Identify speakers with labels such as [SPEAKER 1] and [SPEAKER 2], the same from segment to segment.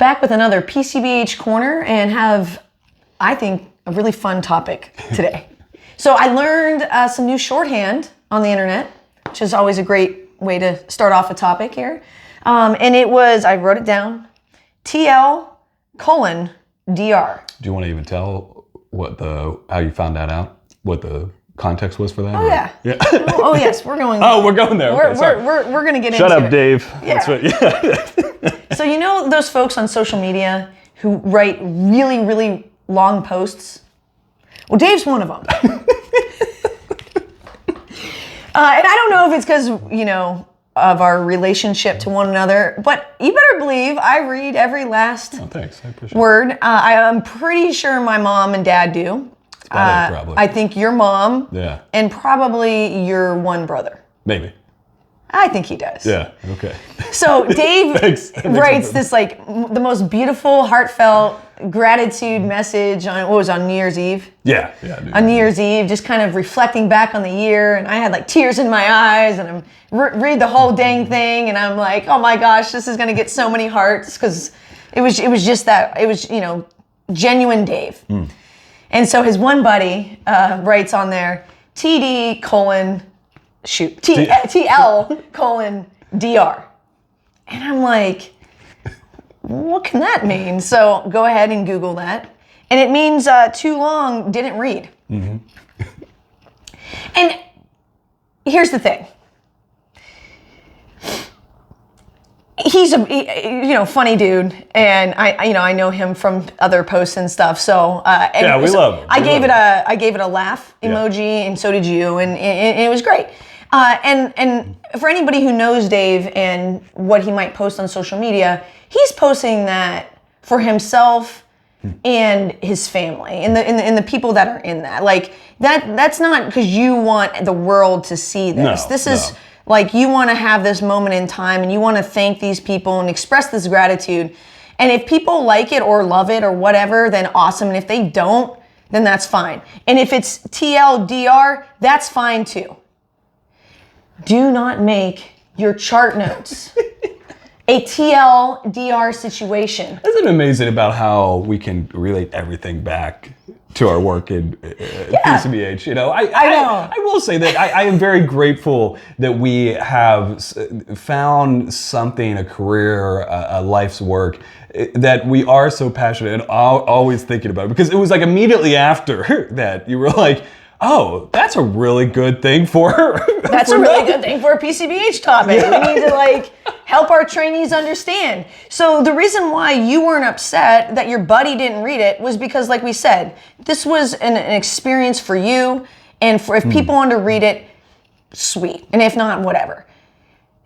[SPEAKER 1] back with another PCBH Corner and have, I think, a really fun topic today. So I learned some new shorthand on the internet, which is always a great way to start off a topic here. And it was, I wrote it down, TL:DR.
[SPEAKER 2] Do you want to even tell how you found that out? What the context was for that?
[SPEAKER 1] Oh, yeah. Oh, yes, we're going.
[SPEAKER 2] Oh, we're going there.
[SPEAKER 1] We're going to get into it.
[SPEAKER 2] Shut up, Dave.
[SPEAKER 1] Yeah.
[SPEAKER 2] That's right. Yeah.
[SPEAKER 1] So you know those folks on social media who write really, really long posts? Well, Dave's one of them. And I don't know if it's because, of our relationship to one another, but you better believe I read every last
[SPEAKER 2] thanks. I appreciate
[SPEAKER 1] word. I'm pretty sure my mom and dad do.
[SPEAKER 2] Probably.
[SPEAKER 1] I think your mom.
[SPEAKER 2] Yeah.
[SPEAKER 1] And probably your one brother.
[SPEAKER 2] Maybe.
[SPEAKER 1] I think he does.
[SPEAKER 2] Yeah, okay.
[SPEAKER 1] So Dave writes this the most beautiful, heartfelt gratitude message on New Year's Eve?
[SPEAKER 2] Yeah.
[SPEAKER 1] On New Year's Eve, just kind of reflecting back on the year, and I had tears in my eyes, and I'm read the whole dang thing, and I'm like, oh my gosh, this is gonna get so many hearts, because it was just that, it was, genuine Dave. And so his one buddy writes on there, TL:DR. And I'm like, what can that mean? So go ahead and Google that. And it means too long, didn't read. Mm-hmm. And here's the thing. He's a funny dude, and I know him from other posts and stuff. So
[SPEAKER 2] we love him.
[SPEAKER 1] I gave it a laugh emoji, and so did you, and it was great. And for anybody who knows Dave and what he might post on social media, he's posting that for himself and his family and the people that are in that. That's not because you want the world to see this. This is you want to have this moment in time, and you want to thank these people and express this gratitude. And if people like it or love it or whatever, then awesome. And if they don't, then that's fine. And if it's TL:DR, that's fine too. Do not make your chart notes a TL:DR situation.
[SPEAKER 2] Isn't it amazing about how we can relate everything back to our work in PCBH? I know. I will say that I am very grateful that we have found something, a career, a life's work, that we are so passionate and always thinking about it. Because it was immediately after that, you were like, oh, that's a really good thing for
[SPEAKER 1] That's a really good thing for a PCBH topic. Yeah. We need to help our trainees understand. So the reason why you weren't upset that your buddy didn't read it was because, like we said, this was an experience for you, and if people want to read it, sweet. And if not, whatever.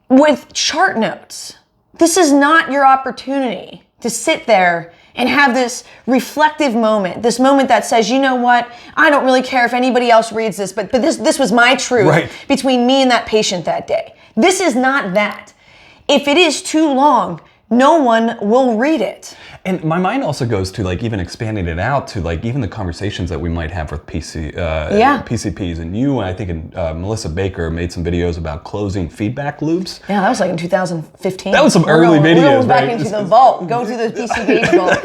[SPEAKER 1] With chart notes, this is not your opportunity to sit there and have this reflective moment, this moment that says, you know what, I don't really care if anybody else reads this, but this was my truth between me and that patient that day. This is not that. If it is too long, no one will read it.
[SPEAKER 2] And my mind also goes to even expanding it out to even the conversations that we might have with PCPs. And you, I think, and Melissa Baker made some videos about closing feedback loops.
[SPEAKER 1] Yeah, that was in 2015.
[SPEAKER 2] That was some early videos,
[SPEAKER 1] we're going back into the vault. Go to the PCBH vault.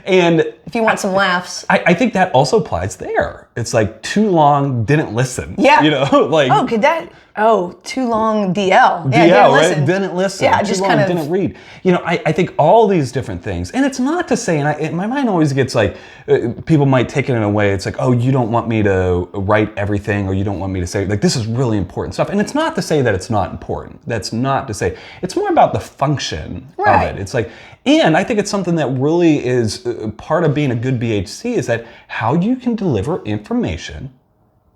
[SPEAKER 2] And
[SPEAKER 1] if you want some laughs.
[SPEAKER 2] I think that also applies there. It's too long, didn't listen.
[SPEAKER 1] Yeah.
[SPEAKER 2] Too
[SPEAKER 1] long DL.
[SPEAKER 2] Yeah, right? Didn't listen.
[SPEAKER 1] Yeah,
[SPEAKER 2] just kind of didn't read. I think all these different things, and it's not to say, and my mind always gets people might take it in a way, it's oh, you don't want me to write everything, or you don't want me to say, this is really important stuff. And it's not to say that it's not important. That's not to say. It's more about the function of it. It's and I think it's something that really is part of being a good BHC, is that how you can deliver information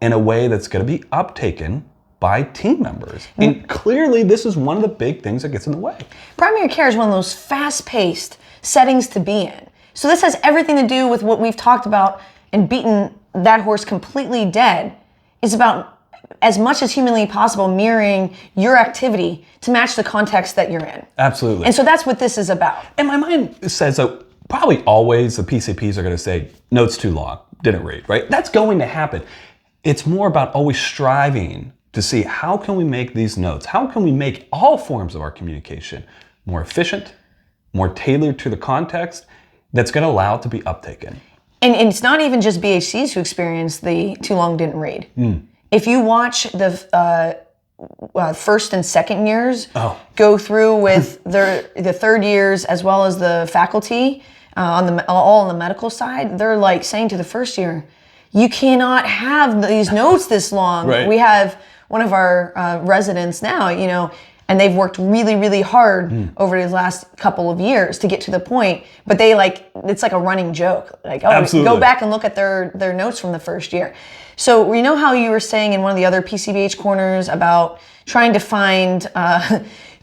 [SPEAKER 2] in a way that's going to be uptaken by team members. And clearly this is one of the big things that gets in the way.
[SPEAKER 1] Primary care is one of those fast-paced settings to be in. So this has everything to do with what we've talked about and beaten that horse completely dead. It's about, as much as humanly possible, mirroring your activity to match the context that you're in.
[SPEAKER 2] Absolutely.
[SPEAKER 1] And so that's what this is about.
[SPEAKER 2] And my mind says that probably always the PCPs are going to say, notes too long, didn't read, right? That's going to happen. It's more about always striving to see how can we make these notes, how can we make all forms of our communication more efficient, more tailored to the context, that's going to allow it to be uptaken.
[SPEAKER 1] And it's not even just BHCs who experience the too long didn't read. If you watch the first and second years go through with the third years as well as the faculty all on the medical side, they're like saying to the first year, you cannot have these notes this long.
[SPEAKER 2] Right.
[SPEAKER 1] We have one of our residents now, and they've worked really, really hard over the last couple of years to get to the point, but it's like a running joke. Like,
[SPEAKER 2] Absolutely.
[SPEAKER 1] Go back and look at their notes from the first year. So you know how you were saying in one of the other PCBH corners about trying to find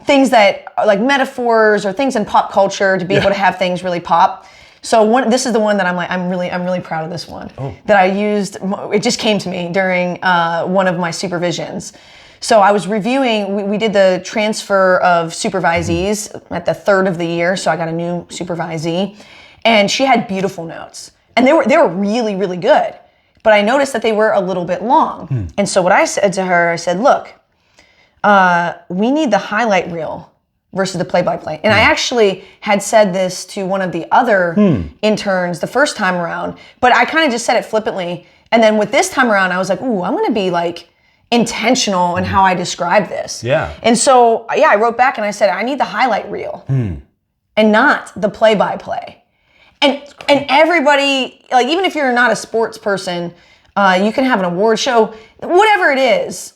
[SPEAKER 1] things that are like metaphors or things in pop culture to be able to have things really pop. So this is the one that I'm really proud of this one that I used. It just came to me during one of my supervisions. So I was reviewing, we did the transfer of supervisees at the third of the year. So I got a new supervisee and she had beautiful notes and they were really, really good. But I noticed that they were a little bit long. And so what I said to her, I said, look, we need the highlight reel versus the play-by-play. And I actually had said this to one of the other interns the first time around, but I kind of just said it flippantly. And then with this time around, I was like, ooh, I'm going to be like intentional in how I describe this.
[SPEAKER 2] Yeah.
[SPEAKER 1] And so, I wrote back and I said, I need the highlight reel and not the play-by-play. And everybody, like even if you're not a sports person, you can have an award show, whatever it is,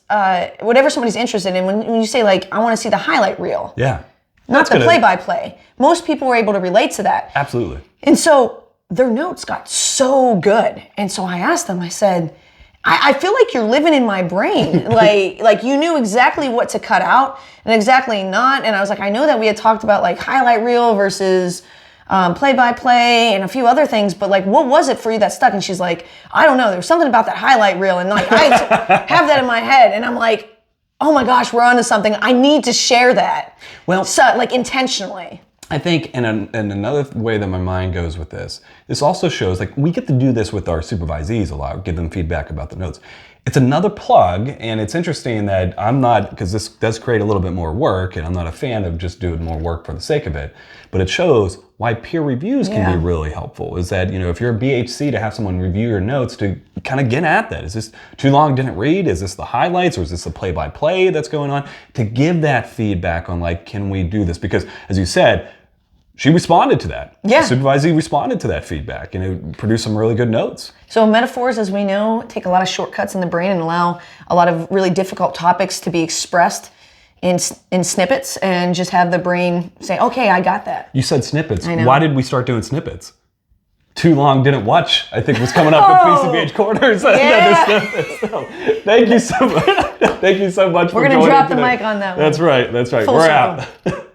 [SPEAKER 1] whatever somebody's interested in. When you say like, I want to see the highlight reel.
[SPEAKER 2] Yeah.
[SPEAKER 1] Not the play-by-play. Most people were able to relate to that.
[SPEAKER 2] Absolutely.
[SPEAKER 1] And so their notes got so good. And so I asked them, I said, I feel like you're living in my brain. like you knew exactly what to cut out and exactly not. And I was like, I know that we had talked about like highlight reel versus play-by-play and a few other things, but like, what was it for you that stuck? And she's like, I don't know. There was something about that highlight reel, and like I have that in my head, and I'm like, oh my gosh, we're onto something. I need to share that. Well, so, like intentionally.
[SPEAKER 2] I think, and another way that my mind goes with this also shows like we get to do this with our supervisees a lot, give them feedback about the notes. It's another plug, and it's interesting that I'm not, because this does create a little bit more work, and I'm not a fan of just doing more work for the sake of it, but it shows why peer reviews can be really helpful. Is that, if you're a BHC, to have someone review your notes to kind of get at that. Is this too long, didn't read? Is this the highlights, or is this the play-by-play that's going on? To give that feedback on like, can we do this? Because as you said, she responded to that.
[SPEAKER 1] Yeah.
[SPEAKER 2] The supervisee responded to that feedback, and it produced some really good notes.
[SPEAKER 1] So metaphors, as we know, take a lot of shortcuts in the brain and allow a lot of really difficult topics to be expressed in snippets, and just have the brain say, okay, I got that.
[SPEAKER 2] You said snippets.
[SPEAKER 1] I know.
[SPEAKER 2] Why did we start doing snippets? Too long, didn't watch, I think was coming up at PCBH Corners.
[SPEAKER 1] Yeah.
[SPEAKER 2] Thank you so much. Thank you so much for joining.
[SPEAKER 1] We're going to drop the mic on that one.
[SPEAKER 2] That's right.
[SPEAKER 1] Full
[SPEAKER 2] We're
[SPEAKER 1] circle.
[SPEAKER 2] out.